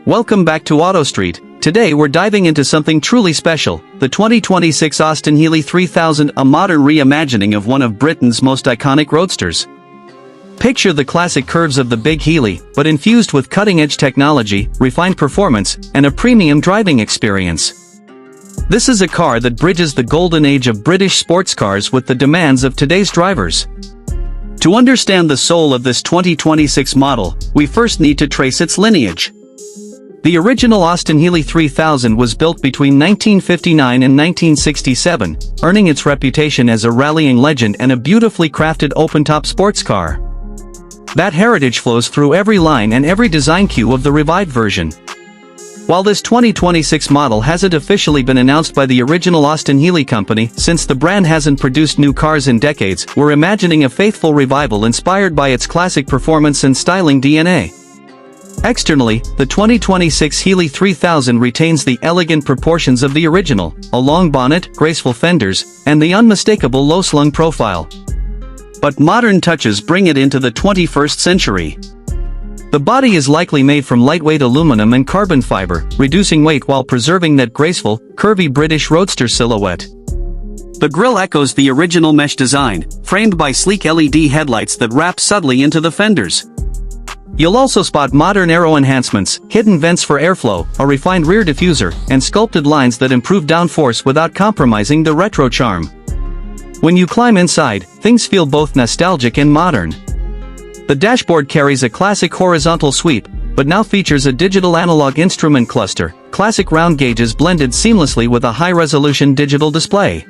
Welcome back to Auto Street. Today we're diving into something truly special, the 2026 Austin Healey 3000, a modern reimagining of one of Britain's most iconic roadsters. Picture the classic curves of the big Healey, but infused with cutting-edge technology, refined performance, and a premium driving experience. This is a car that bridges the golden age of British sports cars with the demands of today's drivers. To understand the soul of this 2026 model, we first need to trace its lineage. The original Austin Healey 3000 was built between 1959 and 1967, earning its reputation as a rallying legend and a beautifully crafted open-top sports car. That heritage flows through every line and every design cue of the revived version. While this 2026 model hasn't officially been announced by the original Austin Healey company, since the brand hasn't produced new cars in decades, we're imagining a faithful revival inspired by its classic performance and styling DNA. Externally, the 2026 Healey 3000 retains the elegant proportions of the original, a long bonnet, graceful fenders, and the unmistakable low-slung profile. But modern touches bring it into the 21st century. The body is likely made from lightweight aluminum and carbon fiber, reducing weight while preserving that graceful, curvy British roadster silhouette. The grille echoes the original mesh design, framed by sleek LED headlights that wrap subtly into the fenders. You'll also spot modern aero enhancements, hidden vents for airflow, a refined rear diffuser, and sculpted lines that improve downforce without compromising the retro charm. When you climb inside, things feel both nostalgic and modern. The dashboard carries a classic horizontal sweep, but now features a digital analog instrument cluster, classic round gauges blended seamlessly with a high-resolution digital display.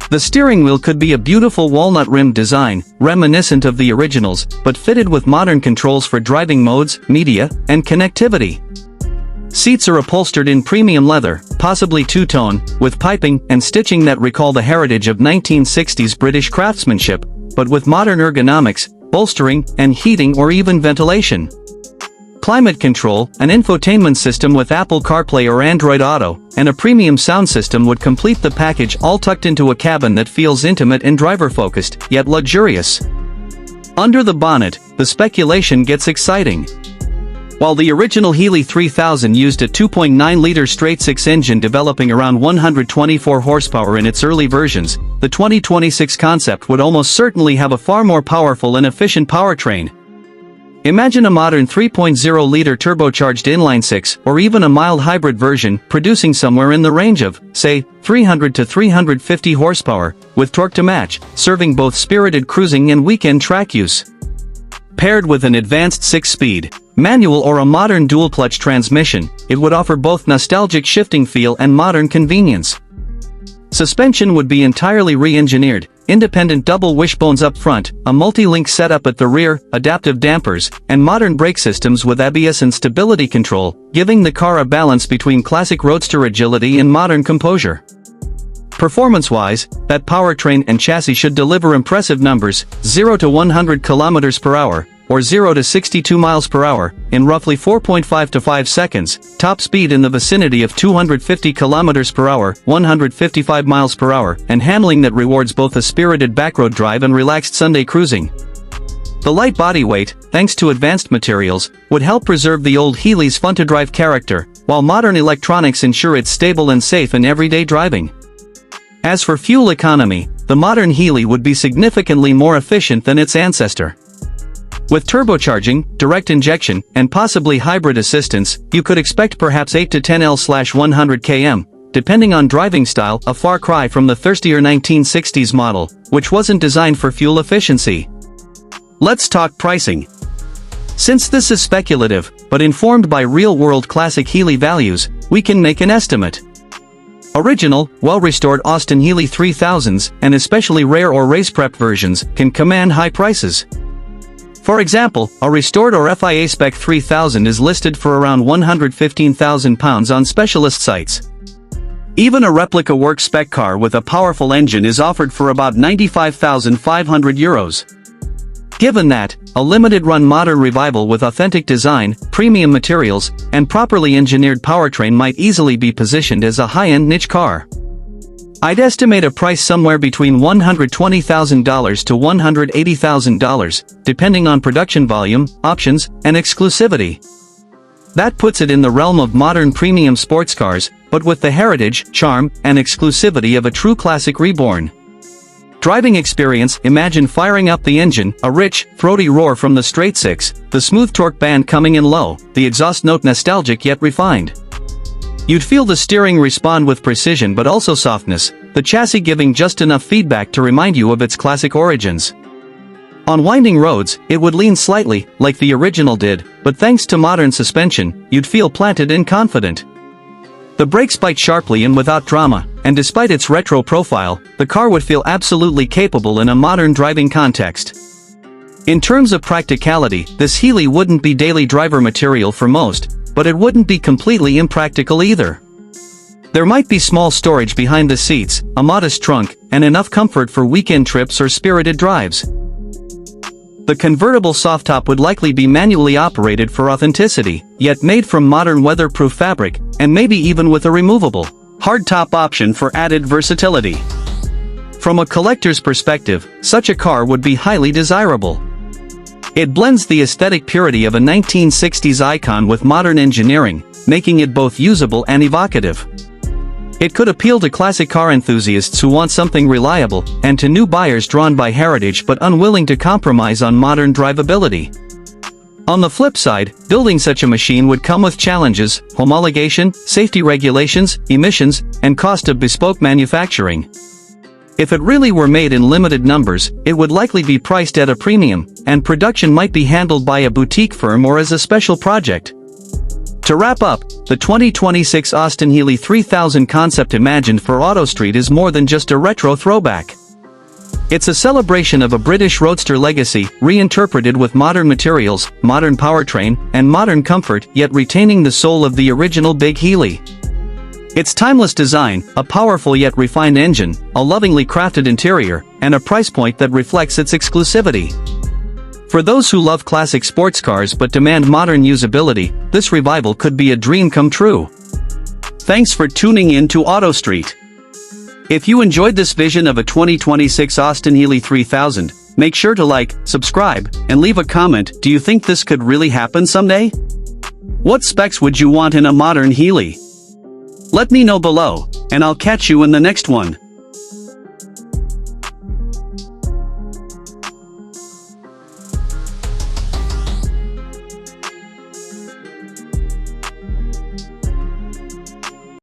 The steering wheel could be a beautiful walnut-rimmed design, reminiscent of the originals, but fitted with modern controls for driving modes, media, and connectivity. Seats are upholstered in premium leather, possibly two-tone, with piping and stitching that recall the heritage of 1960s British craftsmanship, but with modern ergonomics, bolstering, and heating or even ventilation. Climate control, an infotainment system with Apple CarPlay or Android Auto, and a premium sound system would complete the package, all tucked into a cabin that feels intimate and driver-focused, yet luxurious. Under the bonnet, the speculation gets exciting. While the original Healey 3000 used a 2.9-liter straight-six engine developing around 124 horsepower in its early versions, the 2026 concept would almost certainly have a far more powerful and efficient powertrain. Imagine a modern 3.0-liter turbocharged inline-six or even a mild hybrid version producing somewhere in the range of, say, 300 to 350 horsepower, with torque to match, serving both spirited cruising and weekend track use. Paired with an advanced 6-speed, manual or a modern dual-clutch transmission, it would offer both nostalgic shifting feel and modern convenience. Suspension would be entirely re-engineered, independent double wishbones up front, a multi-link setup at the rear, adaptive dampers, and modern brake systems with ABS and stability control, giving the car a balance between classic roadster agility and modern composure. Performance-wise, that powertrain and chassis should deliver impressive numbers, 0 to 100 km per hour, or 0 to 62 miles per hour, in roughly 4.5 to 5 seconds, top speed in the vicinity of 250 km per hour, 155 miles per hour, and handling that rewards both a spirited backroad drive and relaxed Sunday cruising. The light body weight, thanks to advanced materials, would help preserve the old Healey's fun-to-drive character, while modern electronics ensure it's stable and safe in everyday driving. As for fuel economy, the modern Healey would be significantly more efficient than its ancestor. With turbocharging, direct injection, and possibly hybrid assistance, you could expect perhaps 8 to 10 L/100 km, depending on driving style, a far cry from the thirstier 1960s model, which wasn't designed for fuel efficiency. Let's talk pricing. Since this is speculative, but informed by real-world classic Healey values, we can make an estimate. Original, well-restored Austin Healey 3000s, and especially rare or race-prepped versions, can command high prices. For example, a restored or FIA spec 3000 is listed for around £115,000 on specialist sites. Even a replica work spec car with a powerful engine is offered for about €95,500. Given that, a limited-run modern revival with authentic design, premium materials, and properly engineered powertrain might easily be positioned as a high-end niche car. I'd estimate a price somewhere between $120,000 to $180,000, depending on production volume, options, and exclusivity. That puts it in the realm of modern premium sports cars, but with the heritage, charm, and exclusivity of a true classic Reborn. Driving experience: imagine firing up the engine, a rich, throaty roar from the straight six, the smooth torque band coming in low, the exhaust note nostalgic yet refined. You'd feel the steering respond with precision but also softness, the chassis giving just enough feedback to remind you of its classic origins. On winding roads, it would lean slightly, like the original did, but thanks to modern suspension, you'd feel planted and confident. The brakes bite sharply and without drama, and despite its retro profile, the car would feel absolutely capable in a modern driving context. In terms of practicality, this Healey wouldn't be daily driver material for most, but it wouldn't be completely impractical either. There might be small storage behind the seats, a modest trunk, and enough comfort for weekend trips or spirited drives. The convertible softtop would likely be manually operated for authenticity, yet made from modern weatherproof fabric, and maybe even with a removable hardtop option for added versatility. From a collector's perspective, such a car would be highly desirable. It blends the aesthetic purity of a 1960s icon with modern engineering, making it both usable and evocative. It could appeal to classic car enthusiasts who want something reliable, and to new buyers drawn by heritage but unwilling to compromise on modern drivability. On the flip side, building such a machine would come with challenges: homologation, safety regulations, emissions, and cost of bespoke manufacturing. If it really were made in limited numbers, it would likely be priced at a premium, and production might be handled by a boutique firm or as a special project. To wrap up, the 2026 Austin Healey 3000 concept imagined for AutoStreet is more than just a retro throwback. It's a celebration of a British Roadster legacy, reinterpreted with modern materials, modern powertrain, and modern comfort, yet retaining the soul of the original Big Healey. Its timeless design, a powerful yet refined engine, a lovingly crafted interior, and a price point that reflects its exclusivity. For those who love classic sports cars but demand modern usability, this revival could be a dream come true. Thanks for tuning in to AutoStreet. If you enjoyed this vision of a 2026 Austin Healey 3000, make sure to like, subscribe, and leave a comment. Do you think this could really happen someday? What specs would you want in a modern Healey? Let me know below, and I'll catch you in the next one.